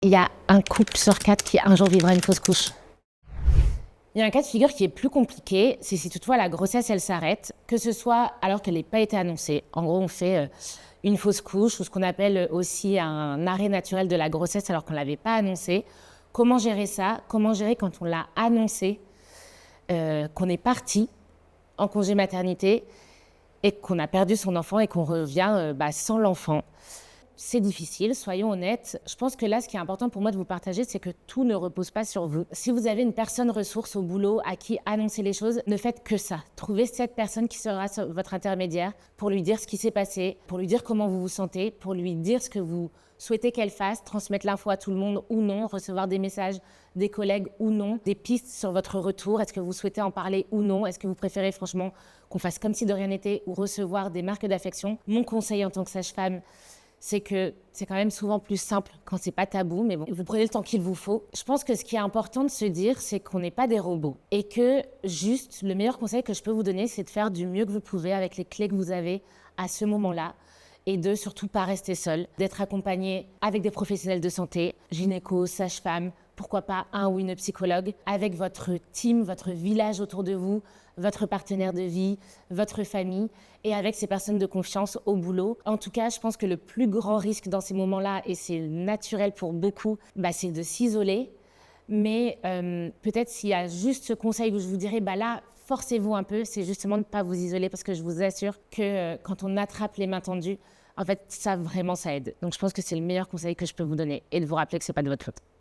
Il y a un couple sur 4 qui un jour vivra une fausse couche. Il y a un cas de figure qui est plus compliqué, c'est si toutefois la grossesse elle s'arrête, que ce soit alors qu'elle n'ait pas été annoncée. En gros, on fait une fausse couche ou ce qu'on appelle aussi un arrêt naturel de la grossesse alors qu'on ne l'avait pas annoncé. Comment gérer ça? Comment gérer quand on l'a annoncé, qu'on est parti en congé maternité et qu'on a perdu son enfant et qu'on revient sans l'enfant? C'est difficile, soyons honnêtes. Je pense que là, ce qui est important pour moi de vous partager, c'est que tout ne repose pas sur vous. Si vous avez une personne ressource au boulot à qui annoncer les choses, ne faites que ça. Trouvez cette personne qui sera votre intermédiaire pour lui dire ce qui s'est passé, pour lui dire comment vous vous sentez, pour lui dire ce que vous souhaitez qu'elle fasse, transmettre l'info à tout le monde ou non, recevoir des messages des collègues ou non, des pistes sur votre retour. Est-ce que vous souhaitez en parler ou non? Est-ce que vous préférez franchement qu'on fasse comme si de rien n'était ou recevoir des marques d'affection? Mon conseil en tant que sage-femme, c'est que c'est quand même souvent plus simple quand c'est pas tabou, mais bon, vous prenez le temps qu'il vous faut. Je pense que ce qui est important de se dire, c'est qu'on n'est pas des robots et que juste le meilleur conseil que je peux vous donner, c'est de faire du mieux que vous pouvez avec les clés que vous avez à ce moment-là et de surtout pas rester seul, d'être accompagné avec des professionnels de santé, gynéco, sage-femme, pourquoi pas un ou une psychologue, avec votre team, votre village autour de vous, votre partenaire de vie, votre famille et avec ces personnes de confiance au boulot. En tout cas, je pense que le plus grand risque dans ces moments-là, et c'est naturel pour beaucoup, c'est de s'isoler. Mais peut-être s'il y a juste ce conseil où je vous dirais, là, forcez-vous un peu, c'est justement de ne pas vous isoler parce que je vous assure que quand on attrape les mains tendues, en fait, ça vraiment, ça aide. Donc je pense que c'est le meilleur conseil que je peux vous donner et de vous rappeler que ce n'est pas de votre faute.